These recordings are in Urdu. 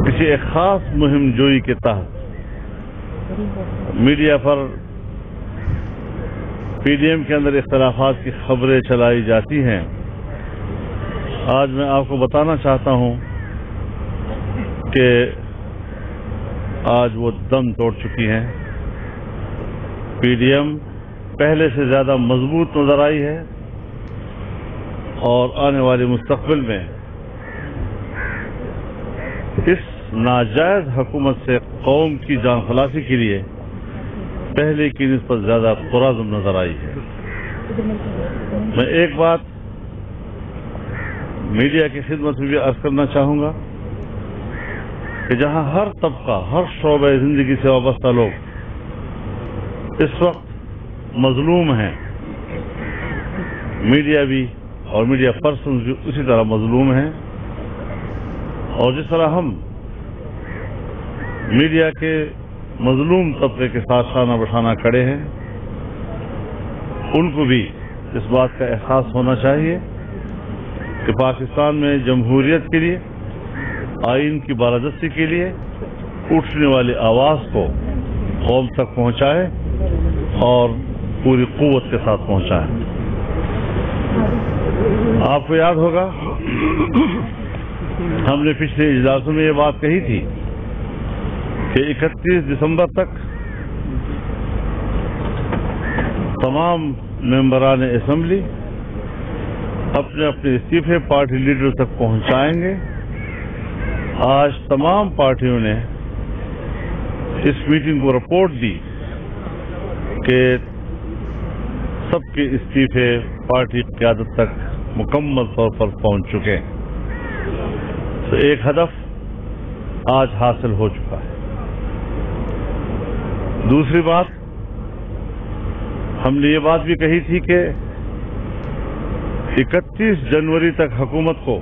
کسی ایک خاص مہم جوئی کے تحت میڈیا پر پی ڈی ایم کے اندر اختلافات کی خبریں چلائی جاتی ہیں. آج میں آپ کو بتانا چاہتا ہوں کہ آج وہ دم توڑ چکی ہیں. پی ڈی ایم پہلے سے زیادہ مضبوط نظر آئی ہے اور آنے والے مستقبل میں اس ناجائز حکومت سے قوم کی جان خلاصی کے لیے پہلے کی نسبت زیادہ پرعزم نظر آئی ہے. میں ایک بات میڈیا کی خدمت میں بھی عرض کرنا چاہوں گا کہ جہاں ہر طبقہ، ہر شعبہ زندگی سے وابستہ لوگ اس وقت مظلوم ہیں، میڈیا بھی اور میڈیا پرسنز بھی اسی طرح مظلوم ہیں. اور جس طرح ہم میڈیا کے مظلوم طبقے کے ساتھ شانہ بشانہ کھڑے ہیں، ان کو بھی اس بات کا احساس ہونا چاہیے کہ پاکستان میں جمہوریت کے لیے، آئین کی بالادستی کے لیے اٹھنے والی آواز کو قوم تک پہنچائے اور پوری قوت کے ساتھ پہنچائے. آپ کو یاد ہوگا ہم نے پچھلے اجلاسوں میں یہ بات کہی تھی کہ 31 دسمبر تک تمام ممبران اسمبلی اپنے اپنے استعفے پارٹی لیڈر تک پہنچائیں گے. آج تمام پارٹیوں نے اس میٹنگ کو رپورٹ دی کہ سب کے استعفے پارٹی قیادت تک مکمل طور پر پہنچ چکے ہیں. تو ایک ہدف آج حاصل ہو چکا ہے. دوسری بات، ہم نے یہ بات بھی کہی تھی کہ 31 جنوری تک حکومت کو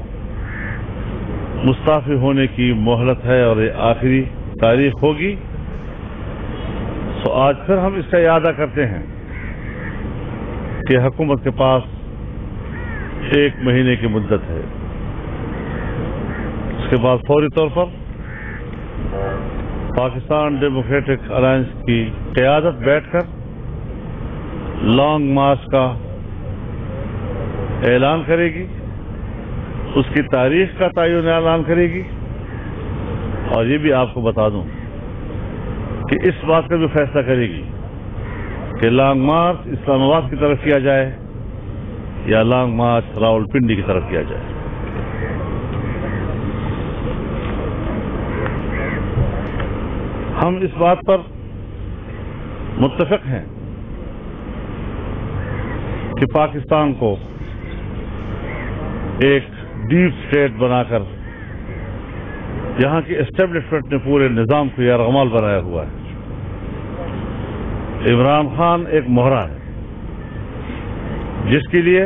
مستعفی ہونے کی مہلت ہے اور یہ آخری تاریخ ہوگی. تو آج پھر ہم اس کا اعادہ کرتے ہیں کہ حکومت کے پاس 1 مہینے کی مدت ہے. اس کے بعد فوری طور پر پاکستان ڈیموکریٹک الائنس کی قیادت بیٹھ کر لانگ مارچ کا اعلان کرے گی، اس کی تاریخ کا تعین اعلان کرے گی. اور یہ بھی آپ کو بتا دوں کہ اس بات کا بھی فیصلہ کرے گی کہ لانگ مارچ اسلام آباد کی طرف کیا جائے یا لانگ مارچ راولپنڈی کی طرف کیا جائے. ہم اس بات پر متفق ہیں کہ پاکستان کو ایک ڈیپ اسٹیٹ بنا کر یہاں کی اسٹیبلشمنٹ نے پورے نظام کو یرغمال بنایا ہوا ہے. عمران خان ایک مہرا ہے جس کے لیے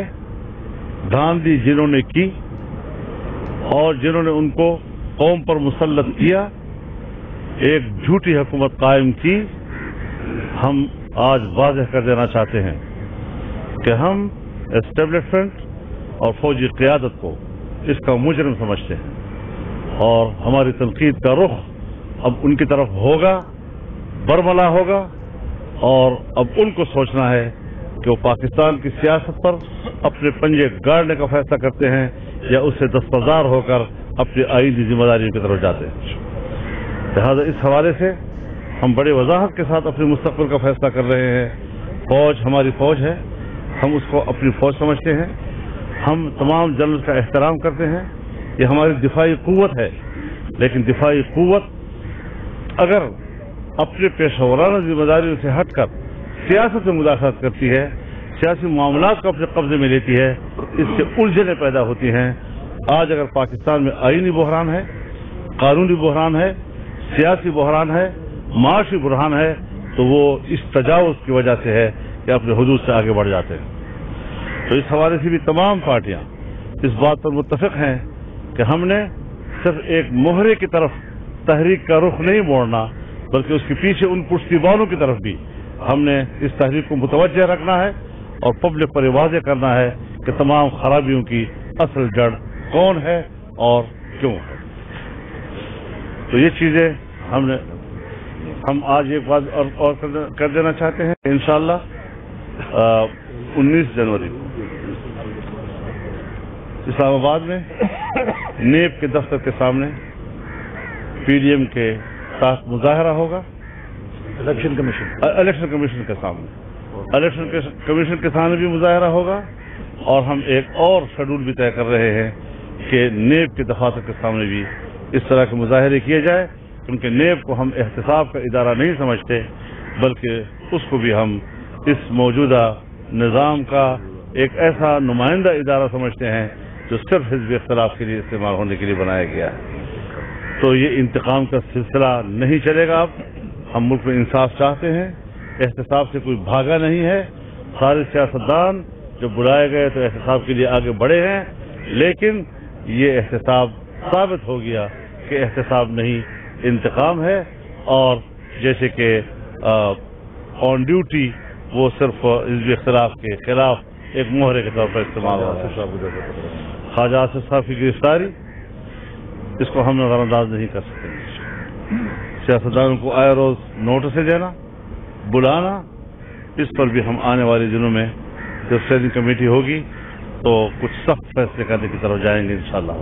گاندھی جنہوں نے کی اور جنہوں نے ان کو قوم پر مسلط کیا، ایک جھوٹی حکومت قائم کی. ہم آج واضح کر دینا چاہتے ہیں کہ ہم اسٹیبلشمنٹ اور فوجی قیادت کو اس کا مجرم سمجھتے ہیں اور ہماری تنقید کا رخ اب ان کی طرف ہوگا، برملا ہوگا. اور اب ان کو سوچنا ہے کہ وہ پاکستان کی سیاست پر اپنے پنجے گاڑنے کا فیصلہ کرتے ہیں یا اس سے دستبردار ہو کر اپنی آئینی ذمہ داریوں کی طرف جاتے ہیں. لہذا اس حوالے سے ہم بڑے وضاحت کے ساتھ اپنے مستقبل کا فیصلہ کر رہے ہیں. فوج ہماری فوج ہے، ہم اس کو اپنی فوج سمجھتے ہیں. ہم تمام جنرل کا احترام کرتے ہیں. یہ ہماری دفاعی قوت ہے، لیکن دفاعی قوت اگر اپنے پیشہ ورانہ ذمہ داریوں سے ہٹ کر سیاست میں مداخلت کرتی ہے، سیاسی معاملات کو اپنے قبضے میں لیتی ہے، اس سے الجھنیں پیدا ہوتی ہیں. آج اگر پاکستان میں آئینی بحران ہے، قانونی بحران ہے، سیاسی بحران ہے، معاشی بحران ہے، تو وہ اس تجاوز کی وجہ سے ہے کہ اپنے حدود سے آگے بڑھ جاتے ہیں. تو اس حوالے سے بھی تمام پارٹیاں اس بات پر متفق ہیں کہ ہم نے صرف ایک مہرے کی طرف تحریک کا رخ نہیں موڑنا، بلکہ اس کے پیچھے ان پشتیبانوں کی طرف بھی ہم نے اس تحریک کو متوجہ رکھنا ہے اور پبلک پر واضح کرنا ہے کہ تمام خرابیوں کی اصل جڑ کون ہے اور کیوں ہے. تو یہ چیزیں ہم آج ایک بات اور کر دینا چاہتے ہیں. انشاءاللہ 19 جنوری کو اسلام آباد میں نیب کے دفتر کے سامنے PDM کے ساتھ مظاہرہ ہوگا. الیکشن کمیشن کے سامنے بھی مظاہرہ ہوگا. اور ہم ایک اور شیڈول بھی طے کر رہے ہیں کہ نیب کے دفاتر کے سامنے بھی اس طرح کے مظاہرے کیے جائے، کیونکہ نیب کو ہم احتساب کا ادارہ نہیں سمجھتے، بلکہ اس کو بھی ہم اس موجودہ نظام کا ایک ایسا نمائندہ ادارہ سمجھتے ہیں جو صرف حزب اختلاف کے لیے استعمال ہونے کے لیے بنایا گیا ہے. تو یہ انتقام کا سلسلہ نہیں چلے گا. اب ہم ملک میں انصاف چاہتے ہیں، احتساب سے کوئی بھاگا نہیں ہے. سارے سیاستدان جو بلائے گئے تو احتساب کے لیے آگے بڑھے ہیں، لیکن یہ احتساب ثابت ہو گیا کہ احتساب نہیں، انتقام ہے. اور جیسے کہ آن ڈیوٹی وہ صرف حزب اختلاف کے خلاف ایک مہرے کے طور پر استعمال ہوا ہے. خواجہ آصف صاحب کی گرفتاری، اس کو ہم نظر انداز نہیں کر سکتے. سیاستدانوں کو آئے روز نوٹسیں دینا، بلانا، اس پر بھی ہم آنے والے دنوں میں جب اسٹیئرنگ کمیٹی ہوگی تو کچھ سخت فیصلے کرنے کی طرف جائیں گے انشاءاللہ.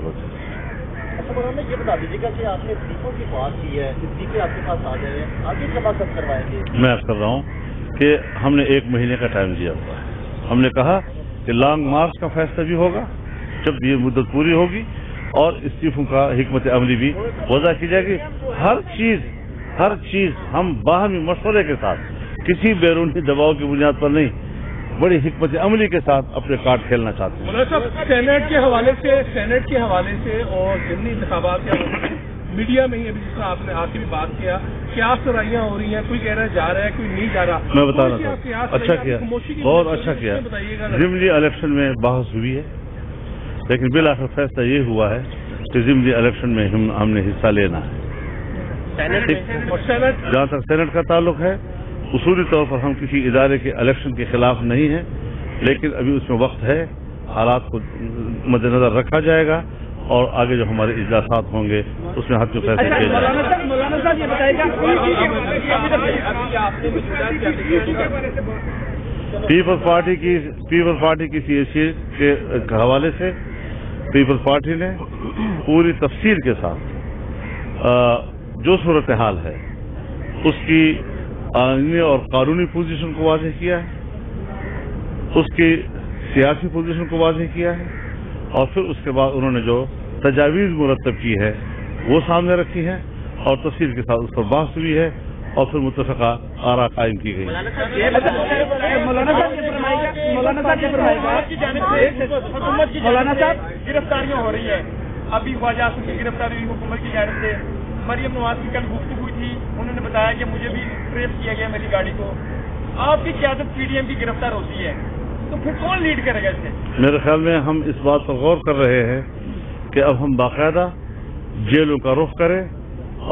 مولانا یہ بتا دیجیے گا کہ آپ نے صدیقوں کی بات کی ہے، صدیقے آپ کے پاس آ جائے، آگے کب تک کروائیں گے؟ میں عرض کر رہا ہوں کہ ہم نے 1 مہینے کا ٹائم دیا ہوا ہے. ہم نے کہا کہ لانگ مارچ کا فیصلہ بھی ہوگا جب یہ مدت پوری ہوگی، اور استعفوں کا حکمت عملی بھی وضع کی جائے گی. ہر چیز ہم باہمی مشورے کے ساتھ، کسی بیرونی دباؤ کی بنیاد پر نہیں، بڑی حکمت عملی کے ساتھ اپنے کارڈ کھیلنا چاہتے ہیں. مولانا صاحب، سینٹ کے حوالے سے اور ضمنی انتخابات کے حوالے سے میڈیا میں ہی ابھی جس طرح آپ نے آج بھی بات کیا، کیا سرائیاں ہو رہی ہیں، کوئی کہہ رہا ہے جا رہا ہے، کوئی نہیں جا رہا. میں بتانا چاہتا ہوں، اچھا کیا، بہت اچھا کیا. ضمنی الیکشن میں بحث ہوئی ہے، لیکن بالآخر فیصلہ یہ ہوا ہے کہ ضمنی الیکشن میں ہم نے حصہ لینا ہے. جہاں تک سینٹ کا تعلق ہے، اصولی طور پر ہم کسی ادارے کے الیکشن کے خلاف نہیں ہیں، لیکن ابھی اس میں وقت ہے، حالات کو مد نظر رکھا جائے گا، اور آگے جو ہمارے اجلاسات ہوں گے اس میں حد میں فیصلے کیے جائیں گے. مولانا صاحب یہ بتائیے گا پیپلز پارٹی کی CAC کے حوالے سے پیپلز پارٹی نے پوری تفصیل کے ساتھ جو صورتحال ہے اس کی آئینی اور قانونی پوزیشن کو واضح کیا ہے، اس کی سیاسی پوزیشن کو واضح کیا ہے، اور پھر اس کے بعد انہوں نے جو تجاویز مرتب کی ہے وہ سامنے رکھی ہے، اور تفصیل کے ساتھ اس پر بحث ہوئی ہے، اور پھر متفقہ آراء قائم کی گئی. مولانا صاحب گرفتاریاں ہو رہی ہیں، ابھی خواجہ آصف کی گرفتاری ہوئی حکومت کی جانب سے. مریم نواز کی کل گفتگو ہوئی تھی، انہوں نے بتایا کہ مجھے بھی ٹریس کیا گیا میری گاڑی کو. آپ کی قیادت PDM کی گرفتار ہوتی ہے تو پھر کون لیڈ کرے گا اسے؟ میرے خیال میں ہم اس بات پر غور کر رہے ہیں کہ اب ہم باقاعدہ جیلوں کا رخ کریں،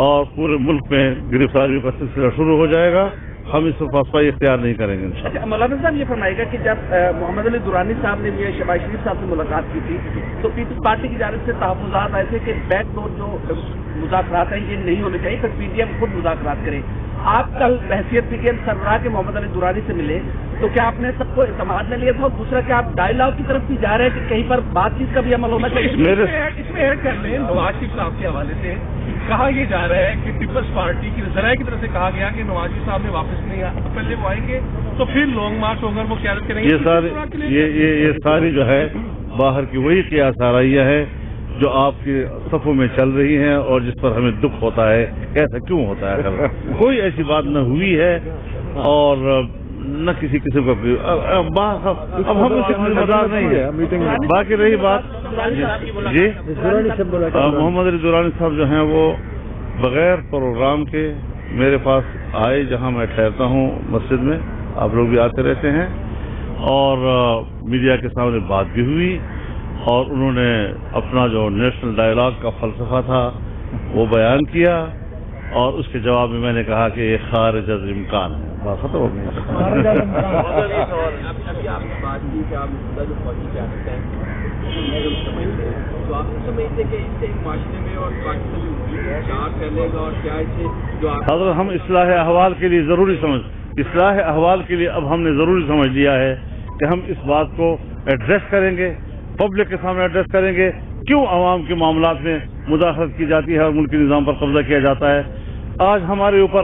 اور پورے ملک میں گرفتاریوں کا سلسلہ شروع ہو جائے گا. ہم اس پر پاسپائی اختیار نہیں کریں گے انشاءاللہ. مولانا صاحب یہ فرمائے گا کہ جب محمد علی درانی صاحب نے بھی شہباز شریف صاحب سے ملاقات کی تھی تو پیپلز پارٹی کی جانب سے تحفظات آئے تھے کہ بیک ڈور جو مذاکرات ہیں یہ نہیں ہونے چاہیے، پھر PDM خود مذاکرات کرے. آپ کل بحثیت PDM سربراہ کے محمد علی درانی سے ملے تو کیا آپ نے سب کو اعتماد میں لیا تھا، اور دوسرا کیا آپ ڈائیلاگ کی طرف بھی جا رہے ہیں کہ کہیں پر بات چیت کا بھی عمل ہونا چاہیے؟ اس میں ایڈ کر لیں، نواز شریف صاحب کے حوالے سے کہا یہ جا رہا ہے کہ پیپلز پارٹی کی ذرائع کی طرف سے کہا گیا کہ نواز شریف صاحب نے واپس نہیں آیا، پہلے وہ آئیں گے تو پھر لانگ مارچ ہوگا، وہ قیادت کریں گے. یہ ساری جو ہے باہر کی وہی قیاس آرائیاں ہے جو آپ کی صفوں میں چل رہی ہیں، اور جس پر ہمیں دکھ ہوتا ہے ایسا کیوں ہوتا ہے. کوئی ایسی بات نہ ہوئی ہے، اور نہ کسی قسم کا اب ہم اس سے مزاج نہیں ہے. باقی رہی بات جی محمد علی درانی صاحب جو ہیں وہ بغیر پروگرام کے میرے پاس آئے، جہاں میں ٹھہرتا ہوں مسجد میں، آپ لوگ بھی آتے رہتے ہیں، اور میڈیا کے سامنے بات بھی ہوئی، اور انہوں نے اپنا جو نیشنل ڈائیلاگ کا فلسفہ تھا وہ بیان کیا، اور اس کے جواب میں نے کہا کہ یہ خارج از امکان ہے. بات ختم ہو گئی. تو آپ سمجھتے کہ اس سے معاشرے میں اور کیا چلے گا اور کیا اسے جو حضرت ہم اصلاح احوال کے لیے اصلاح احوال کے لیے اب ہم نے ضروری سمجھ لیا ہے کہ ہم اس بات کو ایڈریس کریں گے، پبلک کے سامنے ایڈریس کریں گے کیوں عوام کے معاملات میں مداخلت کی جاتی ہے اور ملکی نظام پر قبضہ کیا جاتا ہے۔ آج ہمارے اوپر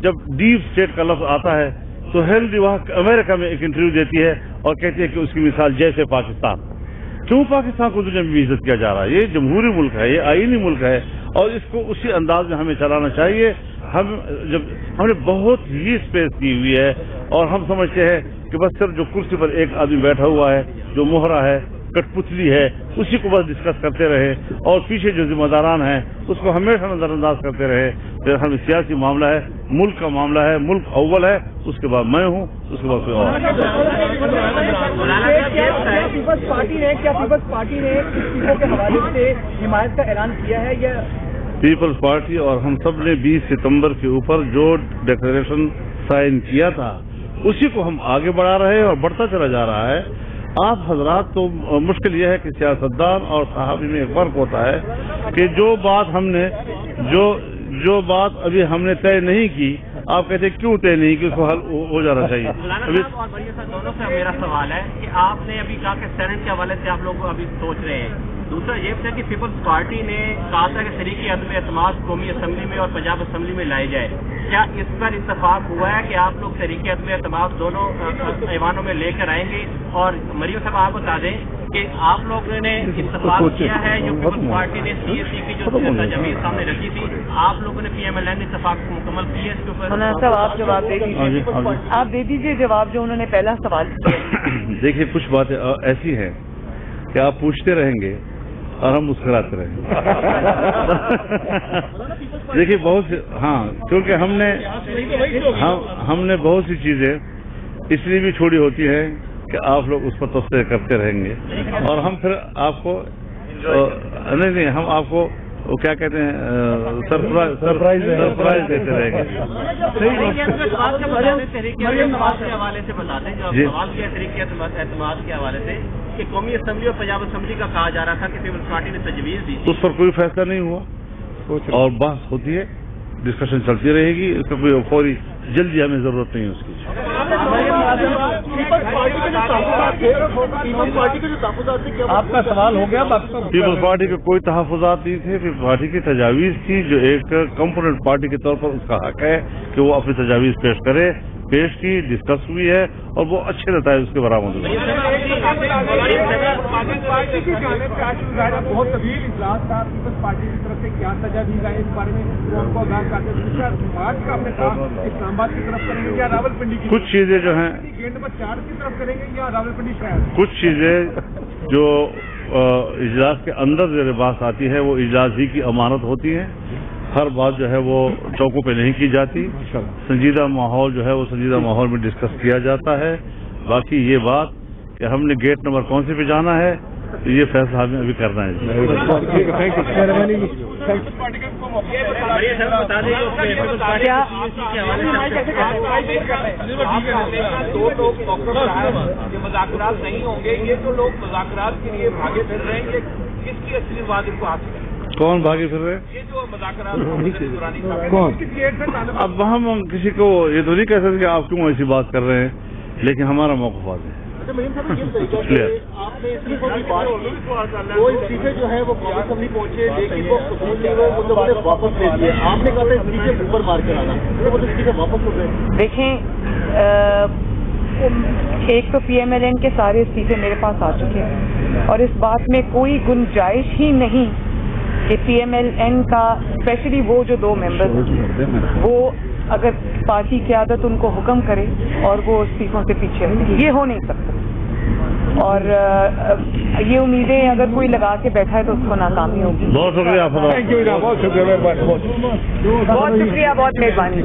جب ڈیپ اسٹیٹ کا لفظ آتا ہے تو ہیلدی وہاں امریکہ میں ایک انٹرویو دیتی ہے اور کہتی ہے کہ اس کی مثال جیسے پاکستان۔ کیوں پاکستان کو دنیا میں بھی عزت کیا جا رہا ہے؟ یہ جمہوری ملک ہے، یہ آئینی ملک ہے اور اس کو اسی انداز میں ہمیں چلانا چاہیے۔ ہم نے بہت ہی اسپیس دی ہوئی ہے اور ہم سمجھتے ہیں کہ بس صرف جو کرسی پر ایک آدمی بیٹھا ہوا ہے، جو مہرا ہے، کٹ پتلی ہے، اسی کو بس ڈسکس کرتے رہے اور پیچھے جو ذمہ داران ہیں اس کو ہمیشہ نظر انداز کرتے رہے۔ ہم سیاسی معاملہ ہے، ملک کا معاملہ ہے، ملک اول ہے، اس کے بعد میں ہوں، اس کے بعد کوئی اور۔ پیپلز پارٹی نے استعفوں کے حوالے سے حمایت کا اعلان کیا ہے یا پیپلز پارٹی اور ہم سب نے 20 ستمبر کے اوپر جو ڈکلریشن سائن کیا تھا اسی کو ہم آگے بڑھا رہے ہیں اور بڑھتا چلا جا رہا ہے۔ آپ حضرات تو مشکل یہ ہے کہ سیاستدان اور صحافی میں ایک فرق ہوتا ہے کہ جو بات ابھی ہم نے طے نہیں کی، آپ کہتے ہیں کیوں طے نہیں کی، اس کو حل ہو جانا چاہیے۔ اور بھیا صاحب دونوں سے میرا سوال ہے کہ آپ نے ابھی کہا کہ سینٹ کے حوالے سے آپ لوگ ابھی سوچ رہے ہیں، دوسرا یہ ہے کہ پیپلز پارٹی نے کہا تھا کہ شریک عدم اعتماد قومی اسمبلی میں اور پنجاب اسمبلی میں لائے جائے، کیا اس پر اتفاق ہوا ہے کہ آپ لوگ شریک عدم اعتماد دونوں ایوانوں میں لے کر آئیں گے؟ اور مریم صاحب آپ بتا دیں کہ آپ لوگوں نے اتفاق کیا ہے جو پیپلز پارٹی نے سی ایس سی کی جو تجویز سامنے رکھی تھی، آپ لوگوں نے پی ایم ایل این نے اتفاق مکمل کیا اس کے اوپر؟ صاحب آپ جواب دے دیجیے، آپ دے دیجیے جواب جو انہوں نے پہلا سوال کیا۔ دیکھیے کچھ باتیں ایسی ہیں کہ آپ پوچھتے رہیں گے اور ہم مسکراتے رہیں گے۔ دیکھیے بہت سی کیونکہ ہم نے بہت سی چیزیں اس لیے بھی چھوڑی ہوتی ہیں کہ آپ لوگ اس پر تبصرے کرتے رہیں گے اور ہم پھر آپ کو نہیں ہم آپ کو وہ کیا کہتے ہیں سرپرائز دیتے رہیں گے۔ کے حوالے سے بتا دیں جو سوال کیا طریقے اعتماد کے حوالے سے کہ قومی اسمبلی اور پنجاب اسمبلی کا کہا جا رہا تھا کہ پیپلز پارٹی نے تجویز دی، اس پر کوئی فیصلہ نہیں ہوا اور بحث ہوتی ہے، ڈسکشن چلتی رہے گی، اس کا کوئی فوری جلدی ہمیں ضرورت نہیں ہے اس کی۔ آپ کا سوال ہو گیا؟ پیپلز پارٹی کے کوئی تحفظات نہیں تھے، پیپلز پارٹی کی تجاویز تھی جو ایک کمپوننٹ پارٹی کے طور پر اس کا حق ہے کہ وہ اپنی تجاویز پیش کی، ڈسکس ہوئی ہے اور وہ اچھے نتائج اس کے برآمد ہوئے۔ بہت طویل اجلاس تھا، پیپلز پارٹی کی طرف سے کیا تجاویز آئی اس بارے میں ان کو آگاہ کرتے ہیں؟ اسلام آباد کی طرف کریں گے یا راول پنڈی کی؟ کچھ چیزیں جو ہیں گیٹ نمبر 4 کی طرف کریں گے یا راول پنڈی شہر؟ کچھ چیزیں جو اجلاس کے اندر زیر بحث آتی ہے وہ اجلاس ہی کی امانت ہوتی ہیں، ہر بات جو ہے وہ چوکوں پہ نہیں کی جاتی، سنجیدہ ماحول جو ہے وہ سنجیدہ ماحول میں ڈسکس کیا جاتا ہے۔ باقی یہ بات کہ ہم نے گیٹ نمبر کون سے پہ جانا ہے یہ فیصلہ ہمیں ابھی کرنا ہے۔ مذاکرات نہیں ہوں گے، یہ تو لوگ مذاکرات کے لیے بھاگے پھر رہے ہیں، کس کی اصلی بات ان کو حاصل ہے؟ کون بھاگے پھر رہے؟ یہ جو مذاکرات کون؟ اب ہم کسی کو یہ تو نہیں کہہ سکتے کہ آپ کیوں ایسی بات کر رہے ہیں، لیکن ہمارا موقف واضح ہے۔ آپ نے استعفے کی بات کی، وہ استعفے جو ہے وہ کانگریس نہیں پہنچے لیکن وہ قبول نہیں ہوئے، وہ لوگوں نے واپس لے لیے۔ آپ نے کہا تھا استعفے اوپر مار کے آنا، وہ استعفے واپس ہو گئے۔ دیکھیں ایک تو پی ایم ایل این کے سارے استعفے میرے پاس آ چکے ہیں اور اس بات میں کوئی گنجائش ہی نہیں کہ پی ایم ایل این کا اسپیشلی وہ جو 2 ممبر وہ اگر پارٹی قیادت ان کو حکم کرے اور وہ استعفوں سے پیچھے ہٹے، یہ ہو نہیں سکتا اور یہ امیدیں اگر کوئی لگا کے بیٹھا ہے تو اس کو ناکامی ہوگی۔ بہت شکریہ، بہت شکریہ، بہت مہربانی۔